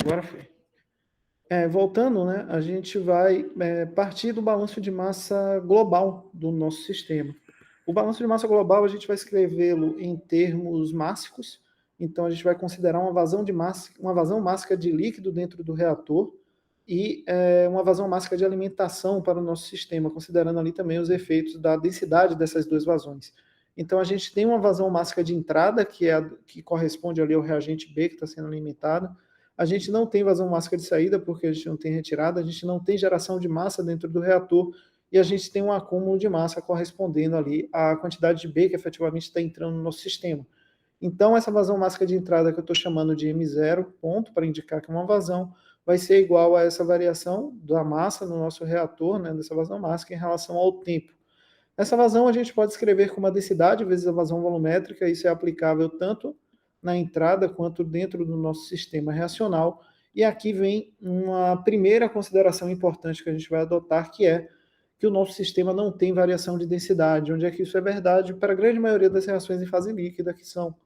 Agora foi. Voltando, né, a gente vai partir do balanço de massa global do nosso sistema. O balanço de massa global a gente vai escrevê-lo em termos mássicos, então a gente vai considerar uma vazão mássica de líquido dentro do reator e uma vazão mássica de alimentação para o nosso sistema, considerando ali também os efeitos da densidade dessas duas vazões. Então a gente tem uma vazão mássica de entrada, que corresponde ali ao reagente B que está sendo alimentado. A gente não tem vazão mássica de saída, porque a gente não tem retirada, a gente não tem geração de massa dentro do reator, e a gente tem um acúmulo de massa correspondendo ali à quantidade de B que efetivamente está entrando no nosso sistema. Então, essa vazão mássica de entrada que eu estou chamando de M0, ponto, para indicar que é uma vazão, vai ser igual a essa variação da massa no nosso reator, né, dessa vazão mássica, em relação ao tempo. Essa vazão a gente pode escrever como a densidade vezes a vazão volumétrica, isso é aplicável tanto na entrada quanto dentro do nosso sistema reacional. E aqui vem uma primeira consideração importante que a gente vai adotar, que é que o nosso sistema não tem variação de densidade. Onde é que isso é verdade? Para a grande maioria das reações em fase líquida, que são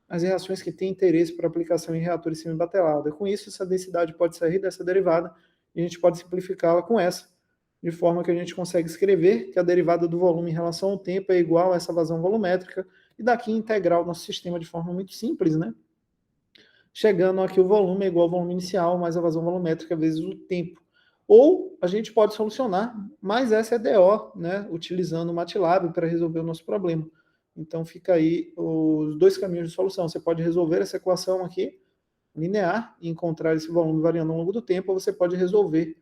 as reações que têm interesse para aplicação em reatores semibatelada. Com isso, essa densidade pode sair dessa derivada e a gente pode simplificá-la com essa, de forma que a gente consegue escrever que a derivada do volume em relação ao tempo é igual a essa vazão volumétrica, e daqui integrar o nosso sistema de forma muito simples, né? Chegando aqui o volume é igual ao volume inicial mais a vazão volumétrica vezes o tempo. Ou a gente pode solucionar mais essa EDO, né, utilizando o MATLAB para resolver o nosso problema. Então fica aí os dois caminhos de solução. Você pode resolver essa equação aqui, linear, e encontrar esse volume variando ao longo do tempo, ou você pode resolver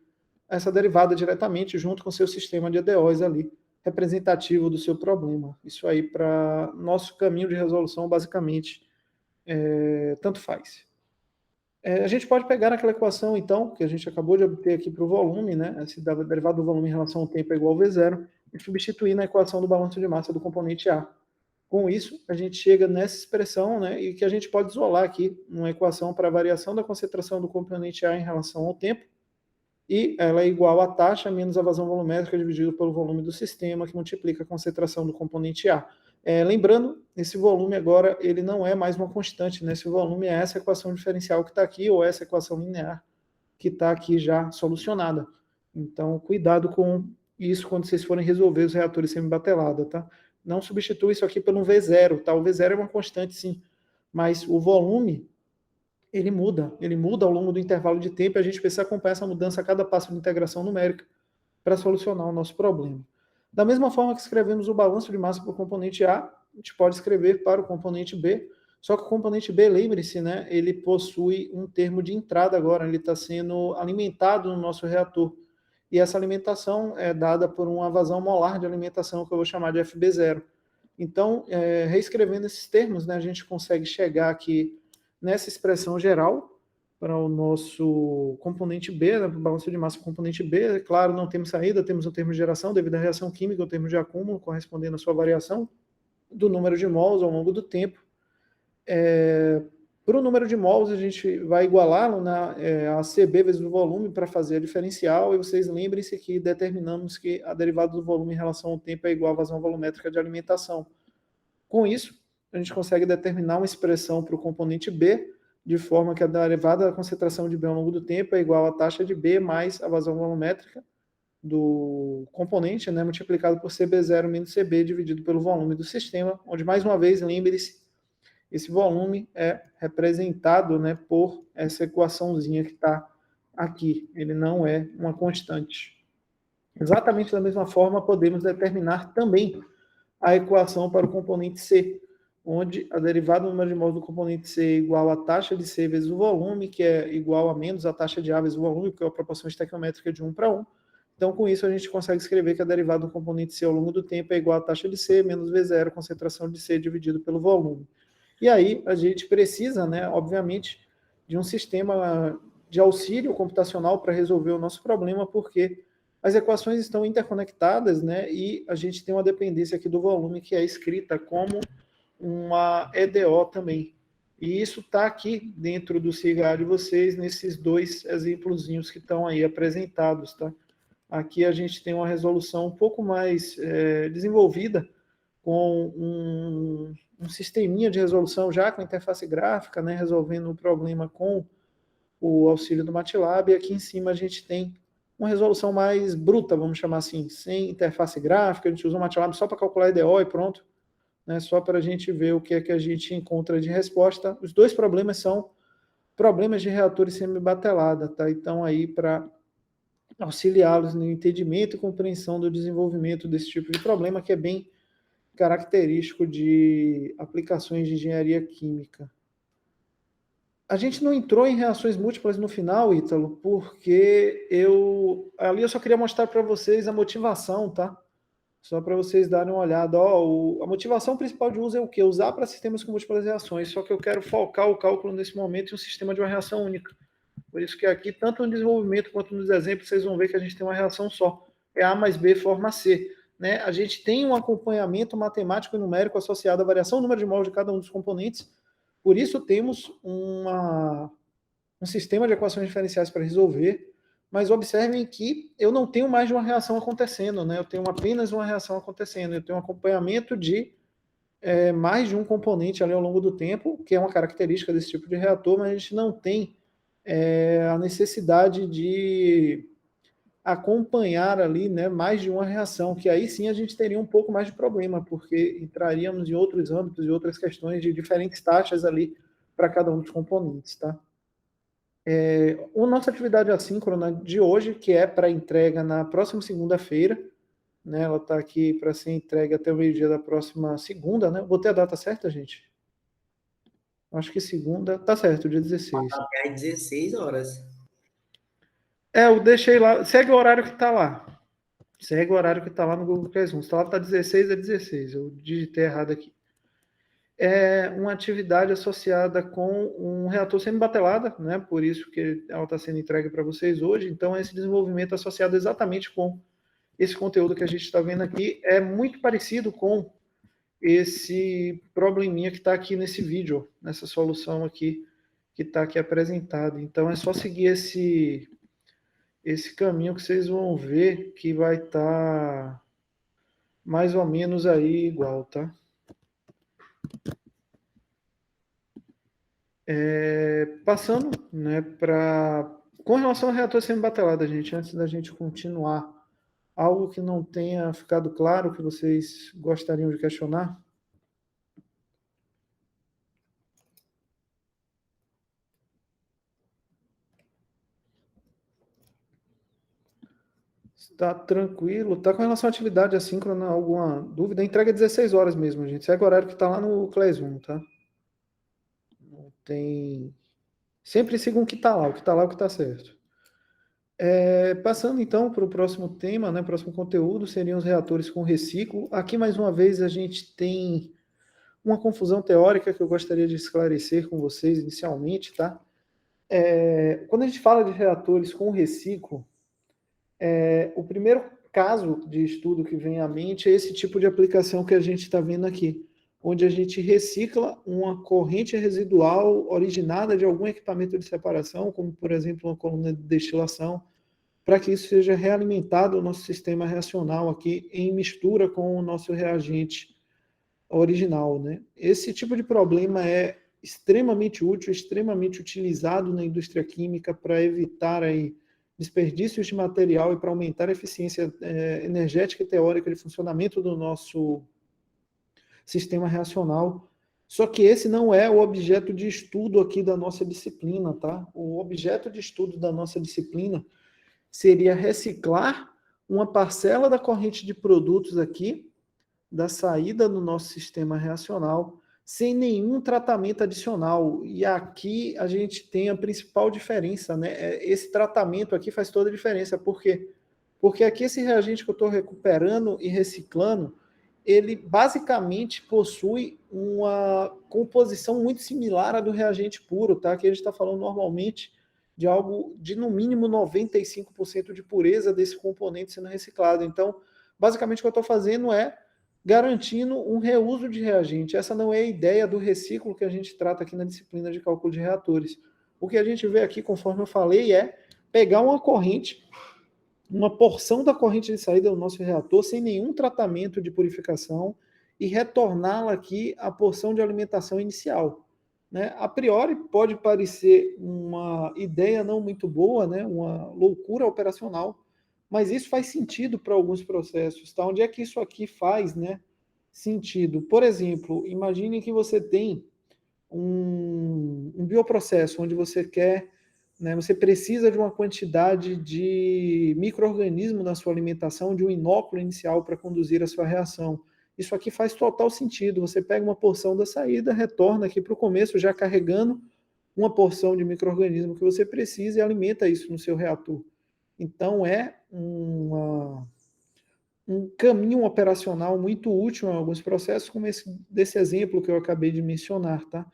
essa derivada diretamente junto com o seu sistema de EDOs ali, representativo do seu problema. Isso aí, para nosso caminho de resolução, basicamente, tanto faz. A gente pode pegar aquela equação, então, que a gente acabou de obter aqui para o volume, né? Esse derivado do volume em relação ao tempo é igual a V0, e substituir na equação do balanço de massa do componente A. Com isso, a gente chega nessa expressão, né? E que a gente pode isolar aqui uma equação para a variação da concentração do componente A em relação ao tempo, e ela é igual a taxa menos a vazão volumétrica dividido pelo volume do sistema, que multiplica a concentração do componente A. Lembrando, esse volume agora ele não é mais uma constante, né? Esse volume é essa equação diferencial que está aqui, ou essa equação linear que está aqui já solucionada. Então, cuidado com isso quando vocês forem resolver os reatores semibatelados, tá? Não substitui isso aqui pelo V0, tá? O V0 é uma constante, sim, mas o volume ele muda ao longo do intervalo de tempo, e a gente precisa acompanhar essa mudança a cada passo de integração numérica para solucionar o nosso problema. Da mesma forma que escrevemos o balanço de massa para o componente A, a gente pode escrever para o componente B, só que o componente B, lembre-se, né, ele possui um termo de entrada agora, ele está sendo alimentado no nosso reator, e essa alimentação é dada por uma vazão molar de alimentação, que eu vou chamar de FB0. Então, reescrevendo esses termos, né, a gente consegue chegar aqui nessa expressão geral para o nosso componente B, né, para o balanço de massa componente B. É claro, não temos saída, temos o termo de geração devido à reação química, o termo de acúmulo, correspondendo à sua variação do número de mols ao longo do tempo. Para o número de mols, a gente vai igualá-lo a CB vezes o volume para fazer a diferencial, e vocês lembrem-se que determinamos que a derivada do volume em relação ao tempo é igual à vazão volumétrica de alimentação. Com isso, a gente consegue determinar uma expressão para o componente B, de forma que a derivada da concentração de B ao longo do tempo é igual à taxa de B mais a vazão volumétrica do componente, né, multiplicado por CB0 menos CB dividido pelo volume do sistema, onde, mais uma vez, lembre-se, esse volume é representado, né, por essa equaçãozinha que está aqui. Ele não é uma constante. Exatamente da mesma forma, podemos determinar também a equação para o componente C, onde a derivada do número de mols do componente C é igual a taxa de C vezes o volume, que é igual a menos a taxa de A vezes o volume, porque é a proporção estequiométrica de 1 para 1. Então, com isso, a gente consegue escrever que a derivada do componente C ao longo do tempo é igual a taxa de C menos V0, concentração de C dividido pelo volume. E aí, a gente precisa, né, obviamente, de um sistema de auxílio computacional para resolver o nosso problema, porque as equações estão interconectadas, né, e a gente tem uma dependência aqui do volume que é escrita como uma EDO também. E isso está aqui dentro do CIGA de vocês, nesses dois exemplozinhos que estão aí apresentados, tá? Aqui a gente tem uma resolução um pouco mais desenvolvida, com um sisteminha de resolução já com interface gráfica, né, resolvendo o problema com o auxílio do MATLAB, e aqui em cima a gente tem uma resolução mais bruta, vamos chamar assim, sem interface gráfica, a gente usa o MATLAB só para calcular EDO e pronto, né, só para a gente ver o que é que a gente encontra de resposta. Os dois problemas são problemas de reatores semi-batelada, tá? Então aí para auxiliá-los no entendimento e compreensão do desenvolvimento desse tipo de problema, que é bem característico de aplicações de engenharia química. A gente não entrou em reações múltiplas no final, Ítalo, porque ali eu só queria mostrar para vocês a motivação, tá? Só para vocês darem uma olhada. A motivação principal de uso é o quê? Usar para sistemas com múltiplas reações, só que eu quero focar o cálculo nesse momento em um sistema de uma reação única. Por isso que aqui, tanto no desenvolvimento quanto nos exemplos, vocês vão ver que a gente tem uma reação só. É A mais B forma C. Né? A gente tem um acompanhamento matemático e numérico associado à variação do número de mols de cada um dos componentes. Por isso temos um sistema de equações diferenciais para resolver. Mas observem que eu não tenho mais de uma reação acontecendo. Né? Eu tenho apenas uma reação acontecendo. Eu tenho um acompanhamento de mais de um componente ali ao longo do tempo, que é uma característica desse tipo de reator, mas a gente não tem a necessidade de acompanhar ali, né, mais de uma reação, que aí sim a gente teria um pouco mais de problema, porque entraríamos em outros âmbitos e outras questões de diferentes taxas ali para cada um dos componentes, tá? A nossa atividade assíncrona de hoje, que é para entrega na próxima segunda-feira, né, ela está aqui para ser entregue até o meio-dia da próxima segunda, né? Vou ter a data certa, gente? Acho que segunda, tá certo, dia 16. Até às 16 horas. Eu deixei lá, segue o horário que está lá. Segue o horário que está lá no Google Classroom. Se lá está 16, é 16. Eu digitei errado aqui. É uma atividade associada com um reator semi-batelada, né? Por isso que ela está sendo entregue para vocês hoje. Então, esse desenvolvimento associado exatamente com esse conteúdo que a gente está vendo aqui é muito parecido com esse probleminha que está aqui nesse vídeo, nessa solução aqui que está aqui apresentada. Então, é só seguir esse caminho que vocês vão ver que vai estar mais ou menos aí igual, tá? Passando, né, para... Com relação ao reator semi-batelada, gente, antes da gente continuar, algo que não tenha ficado claro que vocês gostariam de questionar? Está tranquilo? Está com relação à atividade assíncrona, alguma dúvida? A entrega é 16 horas mesmo, gente. Segue o horário que está lá no Classroom, tá? Não tem... Sempre sigam o que está lá, o que está lá é o que está certo. Passando então para o próximo tema, né, próximo conteúdo, seriam os reatores com reciclo. Aqui, mais uma vez, a gente tem uma confusão teórica que eu gostaria de esclarecer com vocês inicialmente, tá? Quando a gente fala de reatores com reciclo, o primeiro caso de estudo que vem à mente é esse tipo de aplicação que a gente está vendo aqui, onde a gente recicla uma corrente residual originada de algum equipamento de separação, como, por exemplo, uma coluna de destilação, para que isso seja realimentado o nosso sistema reacional aqui em mistura com o nosso reagente original, né? Esse tipo de problema é extremamente útil, extremamente utilizado na indústria química para evitar aí desperdícios de material e para aumentar a eficiência energética e teórica de funcionamento do nosso sistema reacional. Só que esse não é o objeto de estudo aqui da nossa disciplina, tá? O objeto de estudo da nossa disciplina seria reciclar uma parcela da corrente de produtos aqui, da saída do nosso sistema reacional, sem nenhum tratamento adicional. E aqui a gente tem a principal diferença, né? Esse tratamento aqui faz toda a diferença. Por quê? Porque aqui esse reagente que eu estou recuperando e reciclando, ele basicamente possui uma composição muito similar à do reagente puro, tá? Que a gente está falando normalmente de algo de no mínimo 95% de pureza desse componente sendo reciclado. Então, basicamente o que eu estou fazendo é garantindo um reuso de reagente. Essa não é a ideia do reciclo que a gente trata aqui na disciplina de cálculo de reatores. O que a gente vê aqui, conforme eu falei, é pegar uma corrente, uma porção da corrente de saída do nosso reator, sem nenhum tratamento de purificação, e retorná-la aqui à porção de alimentação inicial. né? A priori pode parecer uma ideia não muito boa, né? Uma loucura operacional, mas isso faz sentido para alguns processos, tá? Onde é que isso aqui faz, né, sentido? Por exemplo, imagine que você tem um bioprocesso onde você quer, né, você precisa de uma quantidade de micro-organismo na sua alimentação, de um inóculo inicial para conduzir a sua reação. Isso aqui faz total sentido. Você pega uma porção da saída, retorna aqui para o começo, já carregando uma porção de micro-organismo que você precisa e alimenta isso no seu reator. Então, um caminho operacional muito útil em alguns processos, como desse exemplo que eu acabei de mencionar, tá?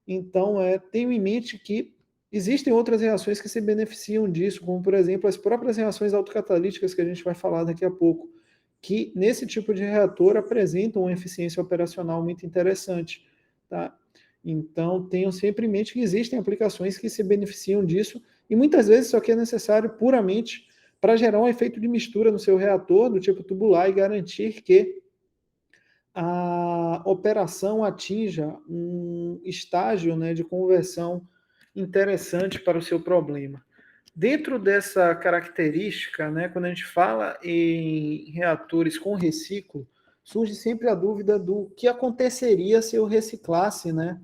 Então, tenho em mente que existem outras reações que se beneficiam disso, como, por exemplo, as próprias reações autocatalíticas que a gente vai falar daqui a pouco, que nesse tipo de reator apresentam uma eficiência operacional muito interessante, tá? Então, tenham sempre em mente que existem aplicações que se beneficiam disso, e muitas vezes isso aqui é necessário puramente para gerar um efeito de mistura no seu reator, do tipo tubular, e garantir que a operação atinja um estágio, né, de conversão interessante para o seu problema. Dentro dessa característica, né, quando a gente fala em reatores com reciclo, surge sempre a dúvida do que aconteceria se eu reciclasse, né,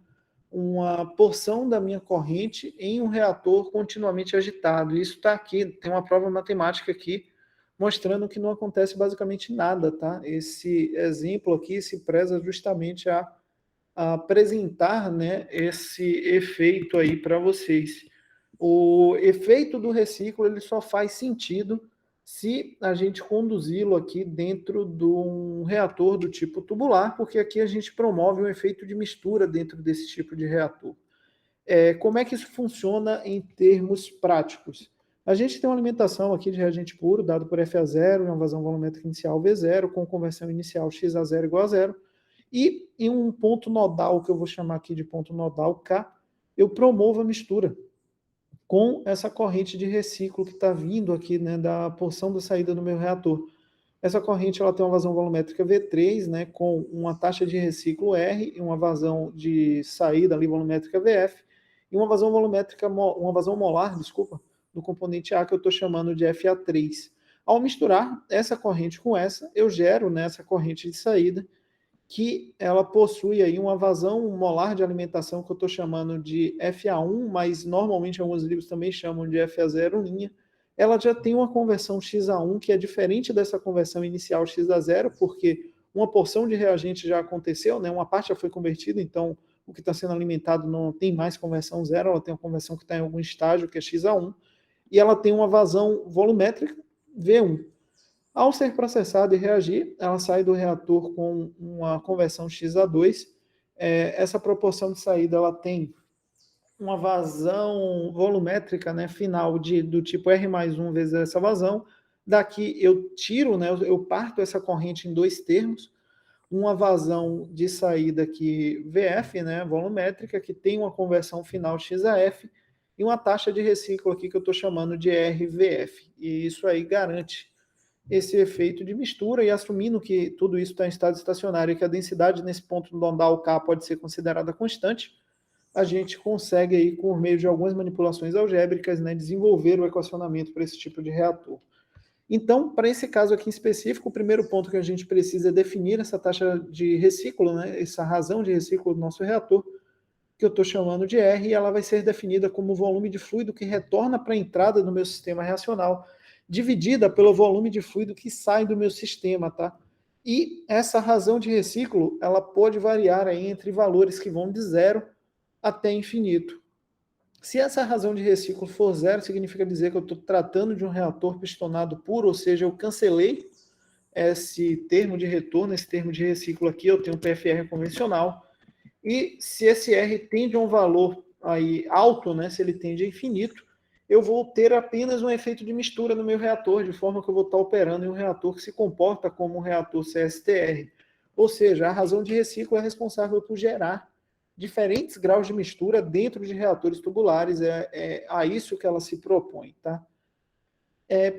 uma porção da minha corrente em um reator continuamente agitado. Isso está aqui, tem uma prova matemática aqui mostrando que não acontece basicamente nada, tá? Esse exemplo aqui se preza justamente a apresentar, né, esse efeito aí para vocês. O efeito do reciclo ele só faz sentido se a gente conduzi-lo aqui dentro de um reator do tipo tubular, porque aqui a gente promove um efeito de mistura dentro desse tipo de reator. Como é que isso funciona em termos práticos? A gente tem uma alimentação aqui de reagente puro, dado por FA0, uma vazão volumétrica inicial V0, com conversão inicial XA0 igual a zero, e em um ponto nodal, que eu vou chamar aqui de ponto nodal K, eu promovo a mistura com essa corrente de reciclo que está vindo aqui, né, da porção da saída do meu reator. Essa corrente ela tem uma vazão volumétrica V3, né, com uma taxa de reciclo R e uma vazão de saída ali, volumétrica VF, e uma vazão volumétrica, uma vazão molar, desculpa, do componente A que eu estou chamando de FA3. Ao misturar essa corrente com essa, eu gero, né, essa corrente de saída, que ela possui aí uma vazão molar de alimentação que eu estou chamando de FA1, mas normalmente alguns livros também chamam de FA0'. Ela já tem uma conversão XA1 que é diferente dessa conversão inicial XA0, porque uma porção de reagente já aconteceu, né? Uma parte já foi convertida, então o que está sendo alimentado não tem mais conversão zero, ela tem uma conversão que está em algum estágio, que é XA1, e ela tem uma vazão volumétrica V1. Ao ser processada e reagir, ela sai do reator com uma conversão XA2. Essa proporção de saída ela tem uma vazão volumétrica, né, final do tipo R mais 1 vezes essa vazão. Daqui eu tiro, né, eu parto essa corrente em dois termos. Uma vazão de saída aqui VF, né, volumétrica, que tem uma conversão final XAF, e uma taxa de reciclo aqui que eu estou chamando de RVF. E isso aí garante esse efeito de mistura, e assumindo que tudo isso está em estado estacionário e que a densidade nesse ponto nodal K pode ser considerada constante, a gente consegue aí, por meio de algumas manipulações algébricas, né, desenvolver o equacionamento para esse tipo de reator. Então, para esse caso aqui em específico, o primeiro ponto que a gente precisa é definir essa taxa de reciclo, né, essa razão de reciclo do nosso reator, que eu estou chamando de R, e ela vai ser definida como o volume de fluido que retorna para a entrada do meu sistema reacional, dividida pelo volume de fluido que sai do meu sistema, tá? E essa razão de reciclo, ela pode variar aí entre valores que vão de zero até infinito. Se essa razão de reciclo for zero, significa dizer que eu estou tratando de um reator pistonado puro, ou seja, eu cancelei esse termo de retorno, esse termo de reciclo aqui, eu tenho um PFR convencional, e se esse R tende a um valor aí alto, né, se ele tende a infinito, eu vou ter apenas um efeito de mistura no meu reator, de forma que eu vou estar operando em um reator que se comporta como um reator CSTR. Ou seja, a razão de reciclo é responsável por gerar diferentes graus de mistura dentro de reatores tubulares, é a isso que ela se propõe. Tá?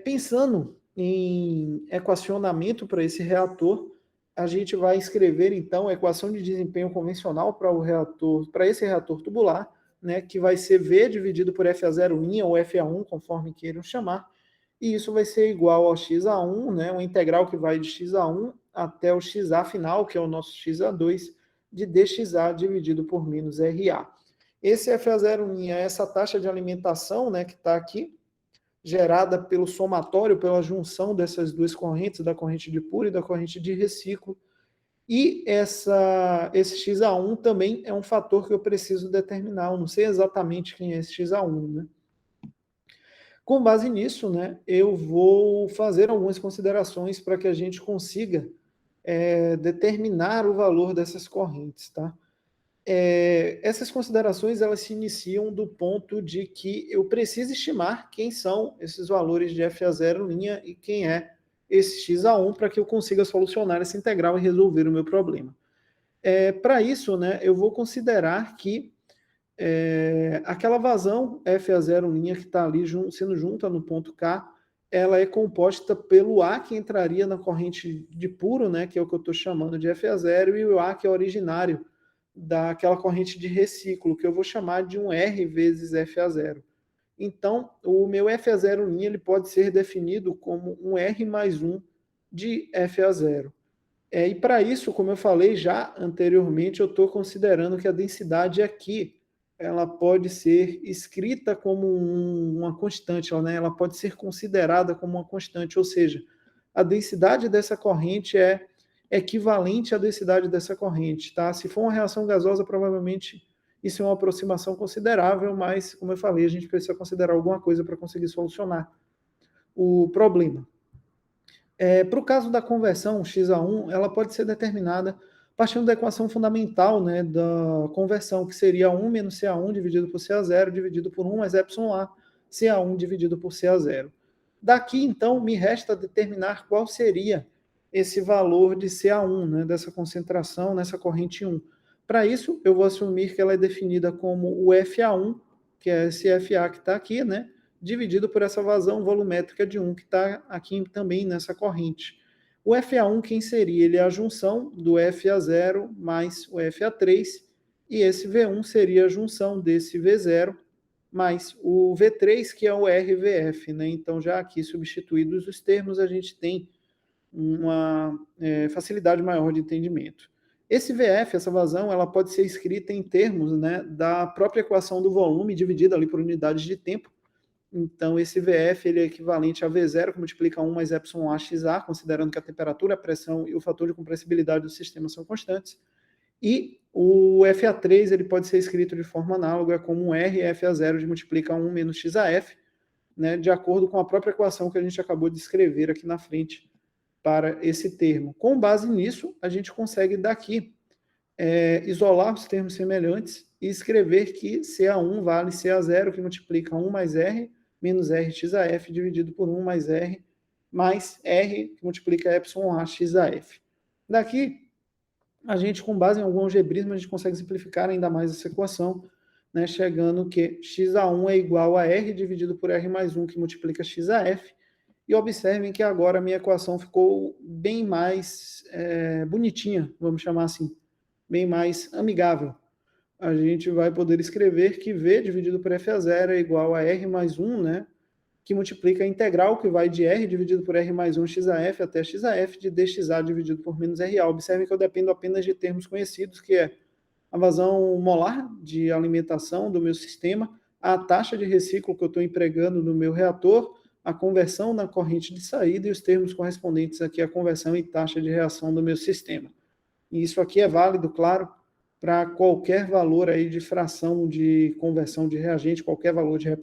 Pensando em equacionamento para esse reator, a gente vai escrever, então, a equação de desempenho convencional para o reator, para esse reator tubular, né, que vai ser V dividido por FA0' ou FA1, conforme queiram chamar, e isso vai ser igual ao XA1, né, uma integral que vai de XA1 até o XA final, que é o nosso XA2, de dXA dividido por menos RA. Esse FA0' é essa taxa de alimentação, né, que está aqui, gerada pelo somatório, pela junção dessas duas correntes, da corrente de puro e da corrente de reciclo. E esse XA1 também é um fator que eu preciso determinar. Eu não sei exatamente quem é esse XA1, né? Com base nisso, né, eu vou fazer algumas considerações para que a gente consiga determinar o valor dessas correntes, tá? Essas considerações elas se iniciam do ponto de que eu preciso estimar quem são esses valores de FA0' e quem é esse XA1 para que eu consiga solucionar essa integral e resolver o meu problema. Para isso, né, eu vou considerar que aquela vazão FA0' que está ali sendo junta no ponto K, ela é composta pelo A que entraria na corrente de puro, né, que é o que eu estou chamando de FA0, e o A que é originário daquela corrente de reciclo, que eu vou chamar de um R vezes FA0. Então, o meu FA0' ele pode ser definido como um R mais 1 de FA0. E para isso, como eu falei já anteriormente, eu estou considerando que a densidade aqui ela pode ser escrita como uma constante, né? Ela pode ser considerada como uma constante, ou seja, a densidade dessa corrente é equivalente à densidade dessa corrente, tá? Se for uma reação gasosa, provavelmente isso é uma aproximação considerável, mas, como eu falei, a gente precisa considerar alguma coisa para conseguir solucionar o problema. Para o caso da conversão x a 1, ela pode ser determinada partindo da equação fundamental, né, da conversão, que seria 1 menos CA1 dividido por CA0 dividido por 1 mais εA, CA1 dividido por CA0. Daqui, então, me resta determinar qual seria esse valor de CA1, né, dessa concentração nessa corrente 1. Para isso, eu vou assumir que ela é definida como o FA1, que é esse FA que está aqui, né, dividido por essa vazão volumétrica de 1, que está aqui também nessa corrente. O FA1, quem seria? Ele é a junção do FA0 mais o FA3, e esse V1 seria a junção desse V0 mais o V3, que é o RVF, né? Então, já aqui substituídos os termos, a gente tem uma facilidade maior de entendimento. Esse VF, essa vazão, ela pode ser escrita em termos, né, da própria equação do volume, dividida ali por unidades de tempo. Então, esse VF ele é equivalente a V0, que multiplica 1 mais εAXA, considerando que a temperatura, a pressão e o fator de compressibilidade do sistema são constantes. E o FA3 ele pode ser escrito de forma análoga como um R FA0 de multiplica 1 menos XAF, né, de acordo com a própria equação que a gente acabou de escrever aqui na frente para esse termo. Com base nisso, a gente consegue daqui isolar os termos semelhantes e escrever que CA1 vale CA0, que multiplica 1 mais R menos RXAF dividido por 1 mais R, mais R, que multiplica εA XAF. Daqui, a gente, com base em algum algebrismo, a gente consegue simplificar ainda mais essa equação, né, chegando que XA1 é igual a R dividido por R mais 1, que multiplica XAF, e observem que agora a minha equação ficou bem mais bonitinha, vamos chamar assim, bem mais amigável. A gente vai poder escrever que V dividido por FA0 é igual a R mais 1, né, que multiplica a integral que vai de R dividido por R mais 1 XAF até XAF de dXA dividido por menos RA. Observem que eu dependo apenas de termos conhecidos, que é a vazão molar de alimentação do meu sistema, a taxa de reciclo que eu estou empregando no meu reator, a conversão na corrente de saída e os termos correspondentes aqui à conversão e taxa de reação do meu sistema. E isso aqui é válido, claro, para qualquer valor aí de fração de conversão de reagente, qualquer valor de εA.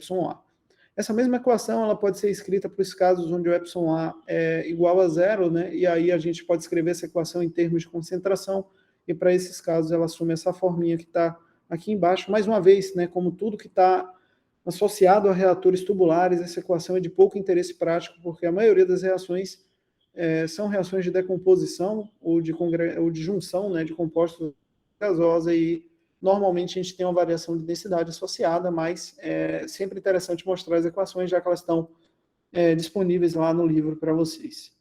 Essa mesma equação ela pode ser escrita para os casos onde o εA é igual a zero, né? E aí a gente pode escrever essa equação em termos de concentração, e para esses casos ela assume essa forminha que está aqui embaixo. Mais uma vez, né, como tudo que está associado a reatores tubulares, essa equação é de pouco interesse prático, porque a maioria das reações são reações de decomposição ou de junção, né, de compostos gasosa, e normalmente a gente tem uma variação de densidade associada, mas é sempre interessante mostrar as equações, já que elas estão disponíveis lá no livro para vocês.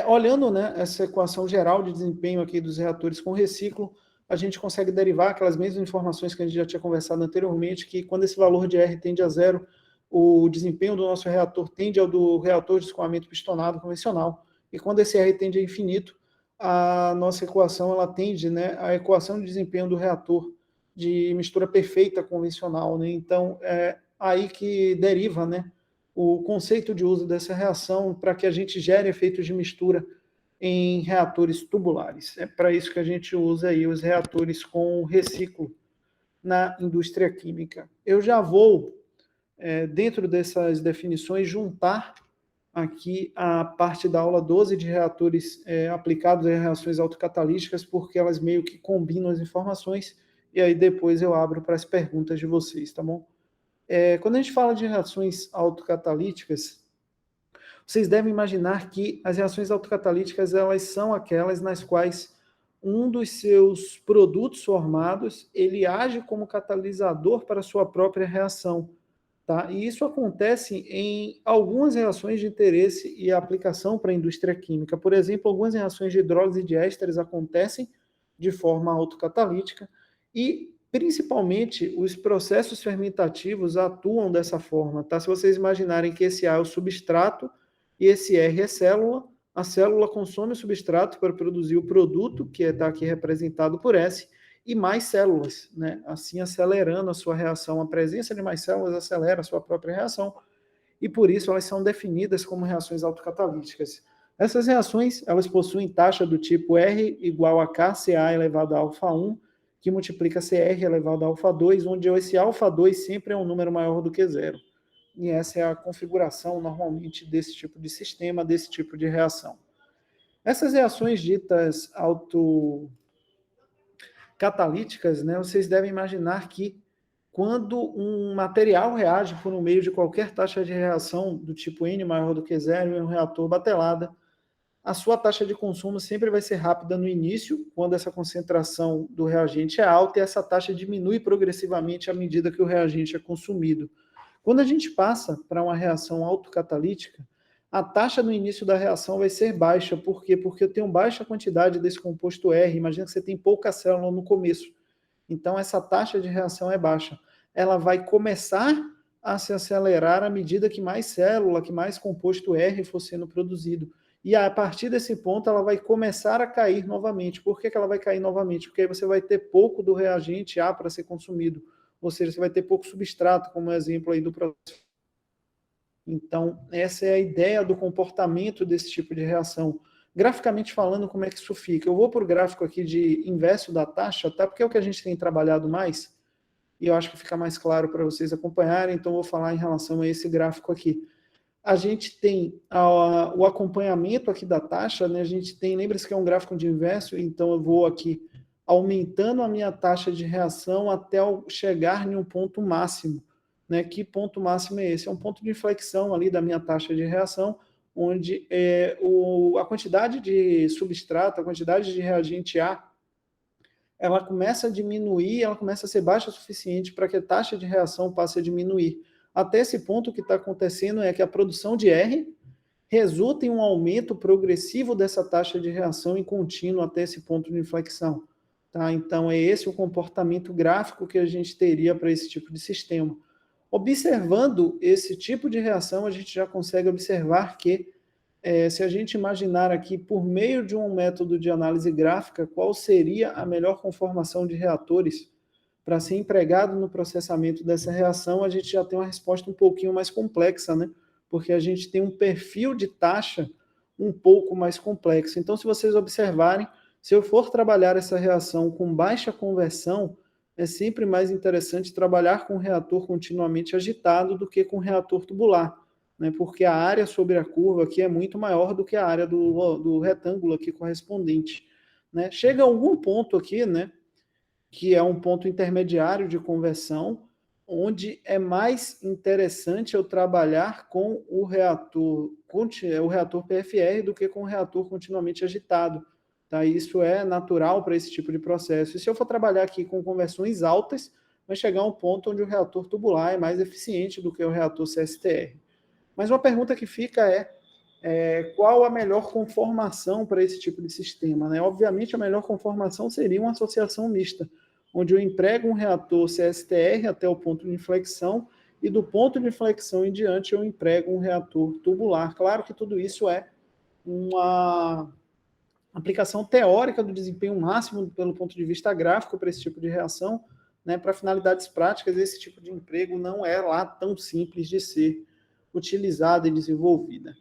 Olhando, né, essa equação geral de desempenho aqui dos reatores com reciclo, a gente consegue derivar aquelas mesmas informações que a gente já tinha conversado anteriormente, que quando esse valor de R tende a zero, o desempenho do nosso reator tende ao do reator de escoamento pistonado convencional. E quando esse R tende a infinito, a nossa equação ela tende, né, à equação de desempenho do reator de mistura perfeita convencional, né? Então, é aí que deriva, né, o conceito de uso dessa reação para que a gente gere efeitos de mistura em reatores tubulares. É para isso que a gente usa aí os reatores com reciclo na indústria química. Eu já vou, dentro dessas definições, juntar aqui a parte da aula 12 de reatores aplicados em reações autocatalíticas, porque elas meio que combinam as informações, e aí depois eu abro para as perguntas de vocês, tá bom? Quando a gente fala de reações autocatalíticas, vocês devem imaginar que as reações autocatalíticas elas são aquelas nas quais um dos seus produtos formados ele age como catalisador para a sua própria reação, tá? E isso acontece em algumas reações de interesse e aplicação para a indústria química. Por exemplo, algumas reações de hidrólise e de ésteres acontecem de forma autocatalítica e principalmente os processos fermentativos atuam dessa forma, tá? Se vocês imaginarem que esse A é o substrato e esse R é célula, a célula consome o substrato para produzir o produto, que está aqui representado por S, e mais células, né? Assim acelerando a sua reação. A presença de mais células acelera a sua própria reação, e por isso elas são definidas como reações autocatalíticas. Essas reações, elas possuem taxa do tipo R igual a KCa elevado a alfa 1, que multiplica CR elevado a alfa 2, onde esse alfa 2 sempre é um número maior do que zero. E essa é a configuração, normalmente, desse tipo de sistema, desse tipo de reação. Essas reações ditas autocatalíticas, né, vocês devem imaginar que quando um material reage por um meio de qualquer taxa de reação do tipo N maior do que zero em um reator batelada, a sua taxa de consumo sempre vai ser rápida no início, quando essa concentração do reagente é alta, e essa taxa diminui progressivamente à medida que o reagente é consumido. Quando a gente passa para uma reação autocatalítica, a taxa no início da reação vai ser baixa. Por quê? Porque eu tenho baixa quantidade desse composto R. Imagina que você tem pouca célula no começo. Então, essa taxa de reação é baixa. Ela vai começar a se acelerar à medida que mais célula, que mais composto R for sendo produzido. E a partir desse ponto, ela vai começar a cair novamente. Por que ela vai cair novamente? Porque aí você vai ter pouco do reagente A para ser consumido. Ou seja, você vai ter pouco substrato, como exemplo aí do processo. Então, essa é a ideia do comportamento desse tipo de reação. Graficamente falando, como é que isso fica? Eu vou para o gráfico aqui de inverso da taxa, tá? Porque é o que a gente tem trabalhado mais, e eu acho que fica mais claro para vocês acompanharem, então vou falar em relação a esse gráfico aqui. A gente tem o acompanhamento aqui da taxa, né? A gente tem, lembra-se que é um gráfico de inverso, então eu vou aqui aumentando a minha taxa de reação até chegar em um ponto máximo. Né? Que ponto máximo é esse? É um ponto de inflexão ali da minha taxa de reação, onde a quantidade de substrato, a quantidade de reagente A, ela começa a diminuir, ela começa a ser baixa o suficiente para que a taxa de reação passe a diminuir. Até esse ponto, o que está acontecendo é que a produção de R resulta em um aumento progressivo dessa taxa de reação em contínuo até esse ponto de inflexão. Tá? Então, é esse o comportamento gráfico que a gente teria para esse tipo de sistema. Observando esse tipo de reação, a gente já consegue observar que, se a gente imaginar aqui, por meio de um método de análise gráfica, qual seria a melhor conformação de reatores para ser empregado no processamento dessa reação, a gente já tem uma resposta um pouquinho mais complexa, né? Porque a gente tem um perfil de taxa um pouco mais complexo. Então, se vocês observarem, se eu for trabalhar essa reação com baixa conversão, é sempre mais interessante trabalhar com um reator continuamente agitado do que com um reator tubular, né? Porque a área sobre a curva aqui é muito maior do que a área do retângulo aqui correspondente, né? Chega a algum ponto aqui, né, que é um ponto intermediário de conversão, onde é mais interessante eu trabalhar com o reator PFR do que com o reator continuamente agitado. Tá? Isso é natural para esse tipo de processo. E se eu for trabalhar aqui com conversões altas, vai chegar a um ponto onde o reator tubular é mais eficiente do que o reator CSTR. Mas uma pergunta que fica é, qual a melhor conformação para esse tipo de sistema, né? Obviamente, a melhor conformação seria uma associação mista, onde eu emprego um reator CSTR até o ponto de inflexão, e do ponto de inflexão em diante eu emprego um reator tubular. Claro que tudo isso é uma aplicação teórica do desempenho máximo pelo ponto de vista gráfico para esse tipo de reação, né? Para finalidades práticas, esse tipo de emprego não é lá tão simples de ser utilizada e desenvolvida.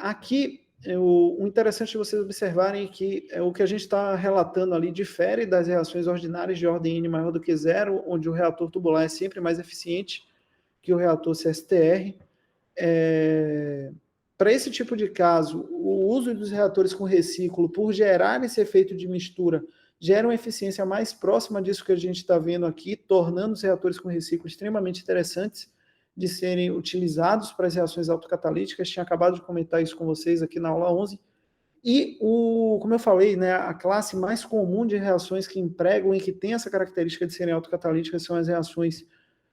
Aqui, o interessante de vocês observarem é que o que a gente está relatando ali difere das reações ordinárias de ordem N maior do que zero, onde o reator tubular é sempre mais eficiente que o reator CSTR. Para esse tipo de caso, o uso dos reatores com reciclo, por gerar esse efeito de mistura, gera uma eficiência mais próxima disso que a gente está vendo aqui, tornando os reatores com reciclo extremamente interessantes de serem utilizados para as reações autocatalíticas. Tinha acabado de comentar isso com vocês aqui na aula 11. E, como eu falei, né, a classe mais comum de reações que empregam e que tem essa característica de serem autocatalíticas são as reações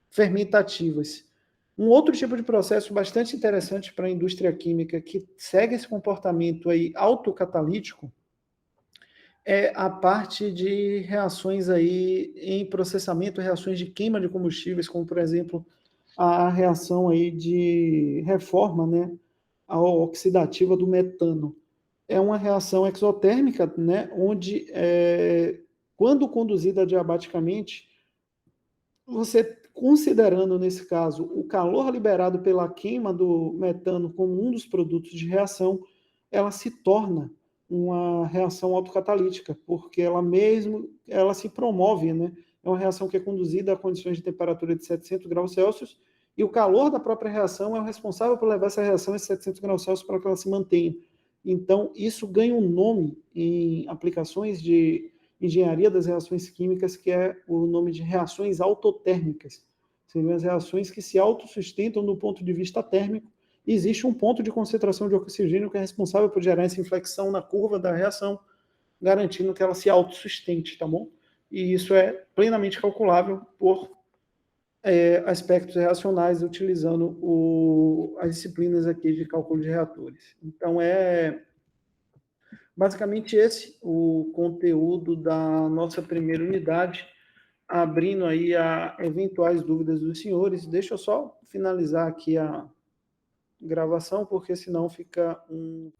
fermentativas. Um outro tipo de processo bastante interessante para a indústria química que segue esse comportamento aí autocatalítico é a parte de reações aí em processamento, reações de queima de combustíveis, como por exemplo a reação aí de reforma, né, oxidativa do metano. É uma reação exotérmica, né, onde quando conduzida adiabaticamente, você considerando, nesse caso, o calor liberado pela queima do metano como um dos produtos de reação, ela se torna uma reação autocatalítica, porque ela se promove, né? É uma reação que é conduzida a condições de temperatura de 700 graus Celsius, e o calor da própria reação é o responsável por levar essa reação a 700 graus Celsius para que ela se mantenha. Então, isso ganha um nome em aplicações de engenharia das reações químicas, que é o nome de reações autotérmicas. Seriam as reações que se autossustentam do ponto de vista térmico. E existe um ponto de concentração de oxigênio que é responsável por gerar essa inflexão na curva da reação, garantindo que ela se autossustente, tá bom? E isso é plenamente calculável por aspectos reacionais, utilizando as disciplinas aqui de cálculo de reatores. Então, basicamente esse o conteúdo da nossa primeira unidade, abrindo aí a eventuais dúvidas dos senhores. Deixa eu só finalizar aqui a gravação, porque senão fica um